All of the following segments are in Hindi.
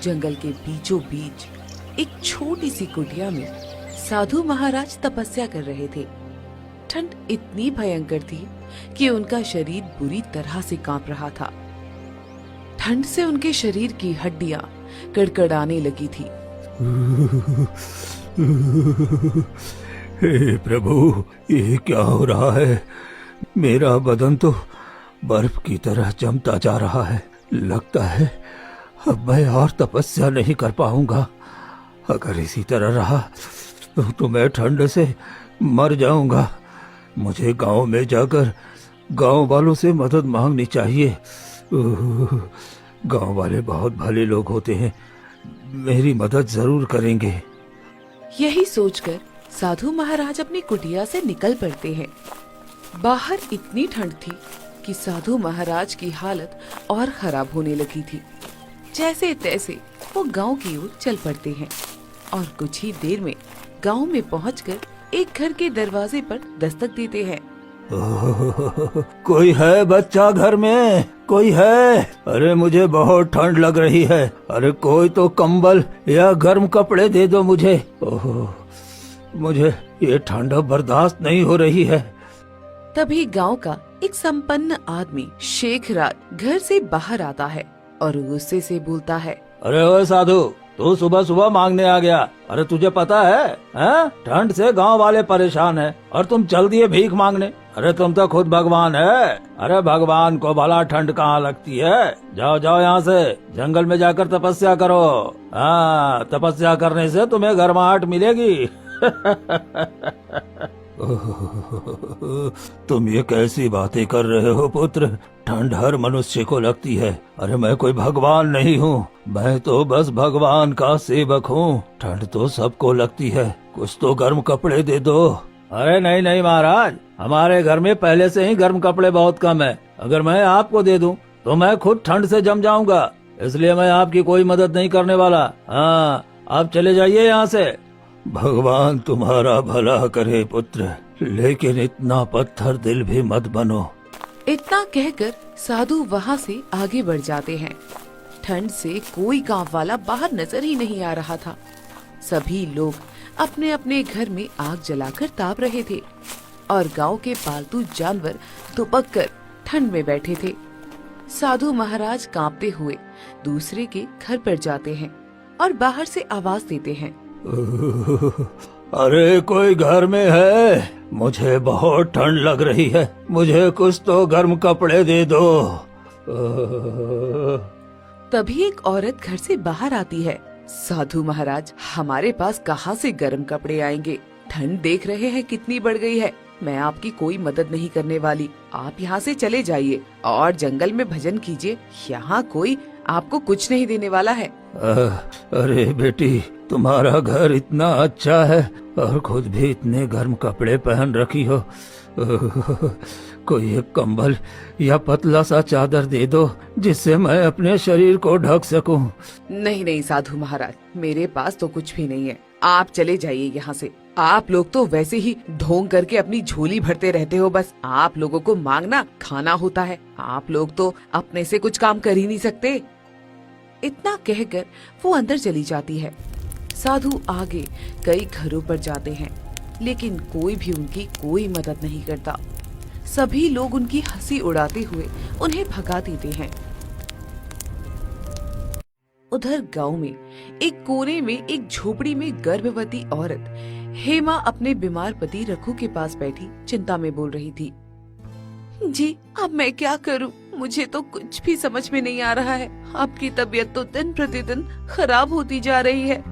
जंगल के बीचों बीच एक छोटी सी कुटिया में साधु महाराज तपस्या कर रहे थे। ठंड इतनी भयंकर थी कि उनका शरीर बुरी तरह से कांप रहा था। ठंड से उनके शरीर की हड्डियां कड़कड़ाने लगी थी। हे प्रभु, ये क्या हो रहा है? मेरा बदन तो बर्फ की तरह जमता जा रहा है। लगता है अब मैं और तपस्या नहीं कर पाऊंगा। अगर इसी तरह रहा तो मैं ठंड से मर जाऊंगा। मुझे गांव में जाकर गांव वालों से मदद मांगनी चाहिए। गांव वाले बहुत भले लोग होते हैं, मेरी मदद जरूर करेंगे। यही सोचकर साधु महाराज अपनी कुटिया से निकल पड़ते हैं। बाहर इतनी ठंड थी कि साधु महाराज की हालत और खराब होने लगी थी। जैसे तैसे वो गांव की ओर चल पड़ते हैं और कुछ ही देर में गांव में पहुंचकर एक घर के दरवाजे पर दस्तक देते हैं। कोई है बच्चा घर में? कोई है? अरे मुझे बहुत ठंड लग रही है। अरे कोई तो कंबल या गर्म कपड़े दे दो मुझे। ओह, मुझे ये ठंड बर्दाश्त नहीं हो रही है। तभी गांव का एक संपन्न आदमी शेखराज घर से बाहर आता है और गुस्से से बोलता है, अरे ओए साधु, तू सुबह सुबह मांगने आ गया? अरे तुझे पता है ठंड से गांव वाले परेशान हैं और तुम चल दिए भीख मांगने। अरे तुम तो खुद भगवान है। अरे भगवान को भला ठंड कहाँ लगती है? जाओ जाओ यहाँ से, जंगल में जाकर तपस्या करो। हाँ, तपस्या करने से तुम्हें गर्माहट मिलेगी। तुम ये कैसी बातें कर रहे हो पुत्र? ठंड हर मनुष्य को लगती है। अरे मैं कोई भगवान नहीं हूँ, मैं तो बस भगवान का सेवक हूँ। ठंड तो सबको लगती है, कुछ तो गर्म कपड़े दे दो। अरे नहीं नहीं महाराज, हमारे घर में पहले से ही गर्म कपड़े बहुत कम है। अगर मैं आपको दे दूं तो मैं खुद ठंड से जम जाऊंगा, इसलिए मैं आपकी कोई मदद नहीं करने वाला। हाँ, आप चले जाइए यहाँ से। भगवान तुम्हारा भला करे पुत्र, लेकिन इतना पत्थर दिल भी मत बनो। इतना कहकर साधु वहाँ से आगे बढ़ जाते हैं। ठंड से कोई गांव वाला बाहर नजर ही नहीं आ रहा था। सभी लोग अपने अपने घर में आग जलाकर ताप रहे थे और गांव के पालतू जानवर दुबक कर ठंड में बैठे थे। साधु महाराज कांपते हुए दूसरे के घर पर जाते हैं और बाहर से आवाज देते हैं, अरे कोई घर में है? मुझे बहुत ठंड लग रही है, मुझे कुछ तो गर्म कपड़े दे दो। तभी एक औरत घर से बाहर आती है। साधु महाराज, हमारे पास कहाँ से गर्म कपड़े आएंगे? ठंड देख रहे हैं कितनी बढ़ गई है। मैं आपकी कोई मदद नहीं करने वाली। आप यहाँ से चले जाइए और जंगल में भजन कीजिए। यहाँ कोई आपको कुछ नहीं देने वाला है। अरे बेटी, तुम्हारा घर इतना अच्छा है और खुद भी इतने गर्म कपड़े पहन रखी हो। कोई एक कंबल या पतला सा चादर दे दो जिससे मैं अपने शरीर को ढक सकूं। नहीं नहीं साधु महाराज, मेरे पास तो कुछ भी नहीं है। आप चले जाइए यहाँ से। आप लोग तो वैसे ही ढोंग करके अपनी झोली भरते रहते हो। बस आप लोगों को मांगना खाना होता है। आप लोग तो अपने से कुछ काम कर ही नहीं सकते। इतना कहकर वो अंदर चली जाती है। साधु आगे कई घरों पर जाते हैं, लेकिन कोई भी उनकी कोई मदद नहीं करता। सभी लोग उनकी हंसी उड़ाते हुए उन्हें भगा देते हैं। उधर गांव में एक कोने में एक झोपड़ी में गर्भवती औरत हेमा अपने बीमार पति रघु के पास बैठी चिंता में बोल रही थी। जी, अब मैं क्या करूं? मुझे तो कुछ भी समझ में नहीं आ रहा है। आपकी तबीयत तो दिन प्रतिदिन खराब होती जा रही है।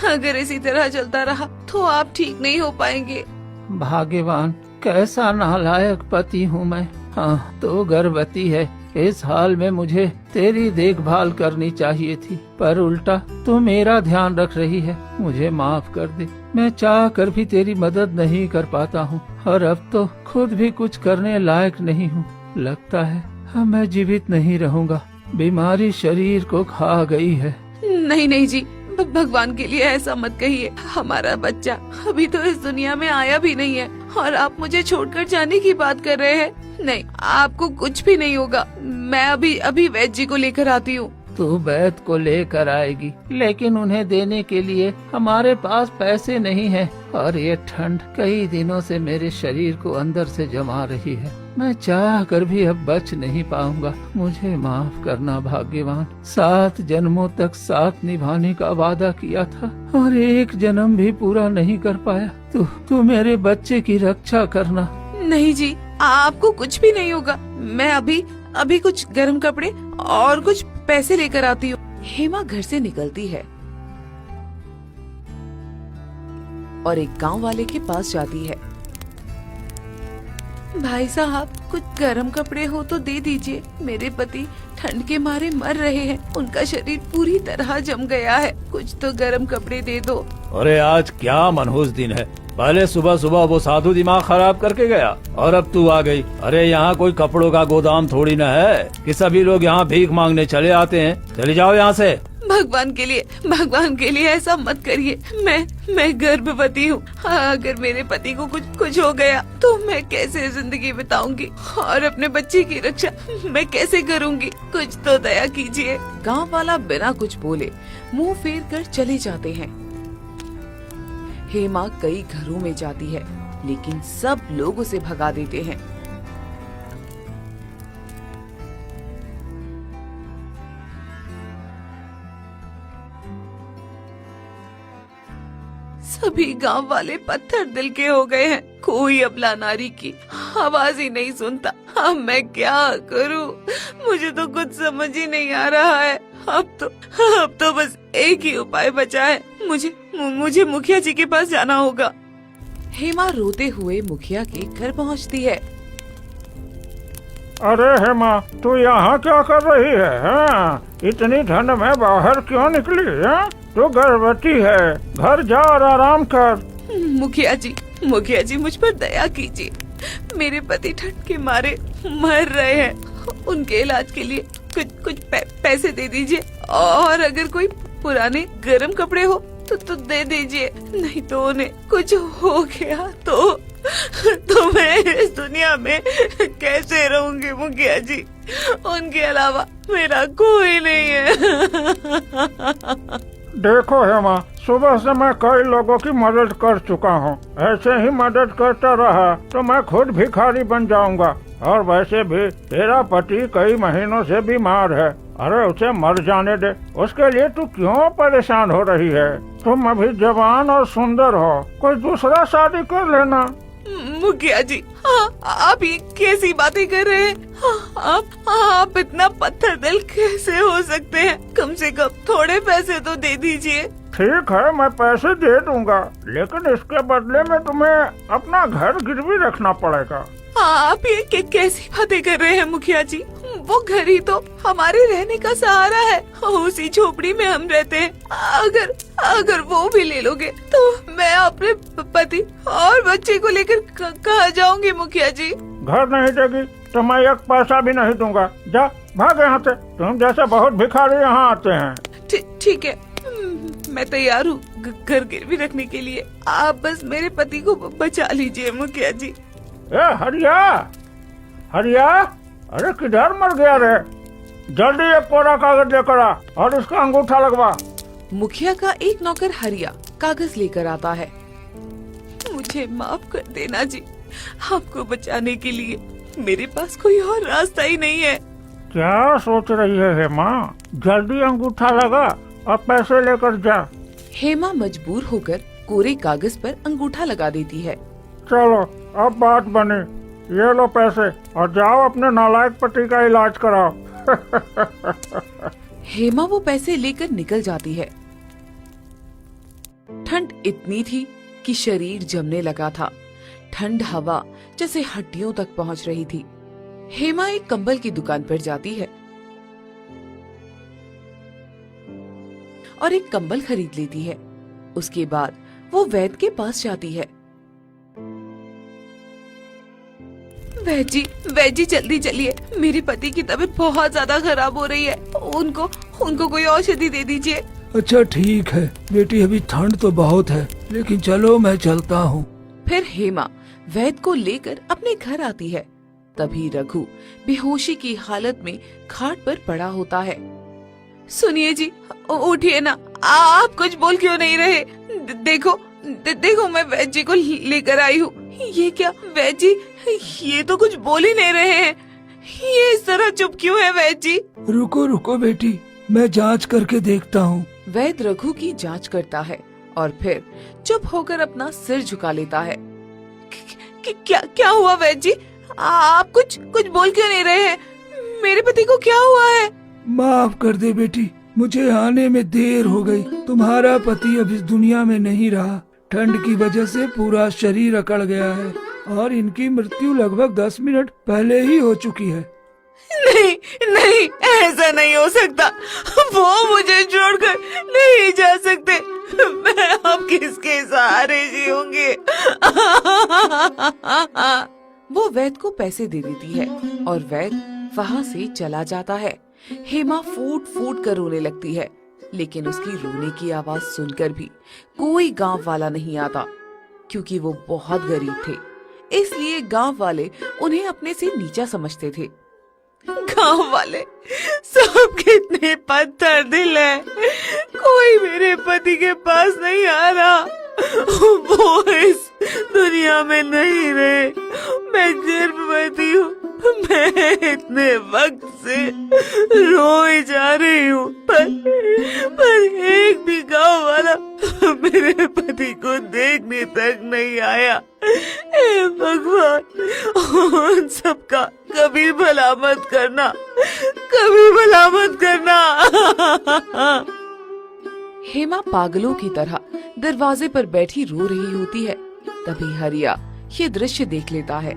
अगर इसी तरह चलता रहा तो आप ठीक नहीं हो पाएंगे। भाग्यवान, कैसा नालायक पति हूँ मैं। हाँ, तो गर्भवती है। इस हाल में मुझे तेरी देखभाल करनी चाहिए थी, पर उल्टा तू मेरा ध्यान रख रही है। मुझे माफ कर दे, मैं चाह कर भी तेरी मदद नहीं कर पाता हूँ और अब तो खुद भी कुछ करने लायक नहीं हूँ। लगता है अब मैं जीवित नहीं रहूँगा। बीमारी शरीर को खा गई है। नहीं नहीं जी, भगवान के लिए ऐसा मत कहिए। हमारा बच्चा अभी तो इस दुनिया में आया भी नहीं है और आप मुझे छोड़कर जाने की बात कर रहे हैं। नहीं, आपको कुछ भी नहीं होगा। मैं अभी वैद्य जी को लेकर आती हूँ। तू वैद्य को लेकर आएगी, लेकिन उन्हें देने के लिए हमारे पास पैसे नहीं हैं और ये ठंड कई दिनों से मेरे शरीर को अंदर से जमा रही है। मैं चाह कर भी अब बच नहीं पाऊंगा। मुझे माफ करना भाग्यवान। 7 जन्मों तक साथ निभाने का वादा किया था और एक जन्म भी पूरा नहीं कर पाया। तू मेरे बच्चे की रक्षा करना। नहीं जी, आपको कुछ भी नहीं होगा। मैं अभी कुछ गर्म कपड़े और कुछ पैसे लेकर आती हूँ। हेमा घर से निकलती है और एक गांव वाले के पास जाती है। भाई साहब, कुछ गर्म कपड़े हो तो दे दीजिए। मेरे पति ठंड के मारे मर रहे हैं। उनका शरीर पूरी तरह जम गया है। कुछ तो गर्म कपड़े दे दो। अरे आज क्या मनहूस दिन है। पहले सुबह सुबह वो साधु दिमाग खराब करके गया और अब तू आ गई। अरे यहाँ कोई कपड़ों का गोदाम थोड़ी न है कि सभी लोग यहाँ भीख मांगने चले आते हैं। चले जाओ यहाँ से। भगवान के लिए ऐसा मत करिए। मैं गर्भवती हूँ। अगर मेरे पति को कुछ हो गया तो मैं कैसे जिंदगी बिताऊंगी और अपने बच्चे की रक्षा मैं कैसे करूंगी? कुछ तो दया कीजिए। गांव वाला बिना कुछ बोले मुंह फेर कर चले जाते हैं। हेमा कई घरों में जाती है, लेकिन सब लोग उसे भगा देते हैं। सभी गांव वाले पत्थर दिल के हो गए हैं। कोई अबला नारी की आवाज ही नहीं सुनता। अब मैं क्या करूं? मुझे तो कुछ समझ ही नहीं आ रहा है। अब तो बस एक ही उपाय बचा है। मुझे मुखिया जी के पास जाना होगा। हेमा रोते हुए मुखिया के घर पहुंचती है। अरे हेमा, तू यहाँ क्या कर रही है? हाँ? इतनी ठंड में बाहर क्यों निकली है? तू गर्भवती है। घर जा और आराम कर। मुखिया जी मुझ पर दया कीजिए। मेरे पति ठंड के मारे मर रहे हैं। उनके इलाज के लिए कुछ पैसे दे दीजिए और अगर कोई पुराने गर्म कपड़े हो तो दे दीजिए। नहीं तो उन्हें कुछ हो गया तो मैं इस दुनिया में कैसे रहूंगी मुखिया जी? उनके अलावा मेरा कोई नहीं है। देखो हेमा, सुबह से मैं कई लोगों की मदद कर चुका हूँ। ऐसे ही मदद करता रहा तो मैं खुद भिखारी बन जाऊंगा। और वैसे भी तेरा पति कई महीनों से बीमार है। अरे उसे मर जाने दे। उसके लिए तू क्यों परेशान हो रही है? तुम अभी जवान और सुंदर हो। कोई दूसरा शादी कर लेना। मुखिया जी, आप ये कैसी बातें कर रहे हैं? आप इतना पत्थर दिल कैसे हो सकते हैं? कम से कम थोड़े पैसे तो दे दीजिए। ठीक है, मैं पैसे दे दूंगा, लेकिन इसके बदले में तुम्हें अपना घर गिरवी रखना पड़ेगा। आप ये कैसी बातें कर रहे हैं मुखिया जी? वो घर ही तो हमारे रहने का सहारा है। उसी झोपड़ी में हम रहते हैं। अगर वो भी ले लोगे तो मैं अपने पति और बच्चे को लेकर कहाँ जाऊंगी मुखिया जी? घर नहीं देगी तो मैं एक पैसा भी नहीं दूंगा। जा भाग यहाँ से। तुम जैसे बहुत भिखारी यहाँ आते हैं। ठीक है, मैं तैयार हूँ घर गिरवी रखने के लिए। आप बस मेरे पति को बचा लीजिए मुखिया जी। ए हरिया, अरे किधर मर गया रे? जल्दी एक कोरा कागज लेकर आ और इसका अंगूठा लगवा। मुखिया का एक नौकर हरिया कागज लेकर आता है। मुझे माफ कर देना जी। आपको बचाने के लिए मेरे पास कोई और रास्ता ही नहीं है। क्या सोच रही है हेमा? जल्दी अंगूठा लगा और पैसे लेकर जा। हेमा मजबूर होकर कोरे कागज पर अंगूठा लगा देती है। चलो अब बात बनी। ये लो पैसे और जाओ अपने नालायक पति का इलाज कराओ। हेमा वो पैसे लेकर निकल जाती है। ठंड इतनी थी कि शरीर जमने लगा था। ठंड हवा जैसे हड्डियों तक पहुंच रही थी। हेमा एक कंबल की दुकान पर जाती है और एक कंबल खरीद लेती है। उसके बाद वो वैद्य के पास जाती है। वैद्य जी जल्दी चलिए। मेरे पति की तबीयत बहुत ज्यादा खराब हो रही है। उनको कोई औषधि दे दीजिए। अच्छा ठीक है बेटी, अभी ठंड तो बहुत है, लेकिन चलो मैं चलता हूँ। फिर हेमा वैद्य को लेकर अपने घर आती है। तभी रघु बेहोशी की हालत में खाट पर पड़ा होता है। सुनिए जी, उठिए ना। आप कुछ बोल क्यों नहीं रहे? देखो मैं वैद जी को लेकर आई हूँ। ये क्या वैद जी, ये तो कुछ बोल ही नहीं रहे हैं। ये इस तरह चुप क्यों है वैद जी? रुको रुको बेटी, मैं जांच करके देखता हूँ। वैद रघु की जांच करता है और फिर चुप होकर अपना सिर झुका लेता है। क्या हुआ वैद जी? आप कुछ बोल क्यों नहीं रहे हैं? मेरे पति को क्या हुआ है? माफ कर दे बेटी, मुझे आने में देर हो गई। तुम्हारा पति अब इस दुनिया में नहीं रहा। ठंड की वजह से पूरा शरीर अकड़ गया है और इनकी मृत्यु लगभग 10 मिनट पहले ही हो चुकी है। नहीं, ऐसा नहीं हो सकता। वो मुझे छोड़कर नहीं जा सकते। मैं अब किसके सहारे जीऊंगी? वो वैद को पैसे दे देती है और वैद वहाँ से चला जाता है। हेमा फूट फूट कर रोने लगती है, लेकिन उसकी रोने की आवाज सुनकर भी कोई गांव वाला नहीं आता, क्योंकि वो बहुत गरीब थे। इसलिए गांव वाले उन्हें अपने से नीचा समझते थे। गांव वाले सब कितने पत्थर दिल है। कोई मेरे पति के पास नहीं आ रहा। वो इस दुनिया में नहीं रहे। मैं गर्भवती हूँ। मैं इतने वक्त से रोई जा रही हूँ, पर एक भी गांव वाला मेरे पति को देखने तक नहीं आया। हे भगवान, उन सबका कभी भला मत करना, कभी भला मत करना। हेमा पागलों की तरह दरवाजे पर बैठी रो रही होती है। तभी हरिया ये दृश्य देख लेता है।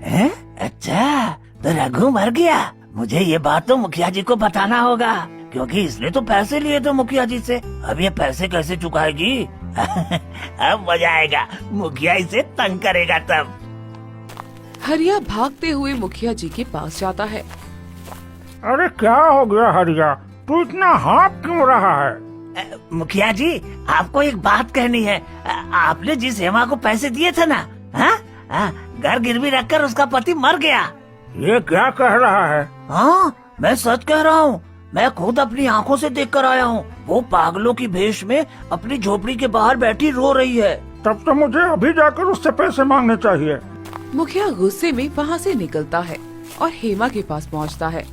हैं? अच्छा, तो रघु मर गया। मुझे ये बात तो मुखिया जी को बताना होगा, क्योंकि इसने तो पैसे लिए थे मुखिया जी से। अब ये पैसे कैसे चुकाएगी? अब मजा आएगा, मुखिया इसे तंग करेगा तब। हरिया भागते हुए मुखिया जी के पास जाता है। अरे क्या हो गया हरिया, तू इतना हाँफ क्यों रहा है? मुखिया जी, आपको एक बात कहनी है। आपने जिस हेमा को पैसे दिए थे ना, घर गिरवी रखकर उसका पति मर गया। ये क्या कह रहा है? हाँ, मैं सच कह रहा हूँ। मैं खुद अपनी आंखों से देख कर आया हूँ। वो पागलों की भेष में अपनी झोपड़ी के बाहर बैठी रो रही है। तब तो मुझे अभी जाकर उससे पैसे मांगने चाहिए। मुखिया गुस्से में वहाँ से निकलता है और हेमा के पास पहुँचता है।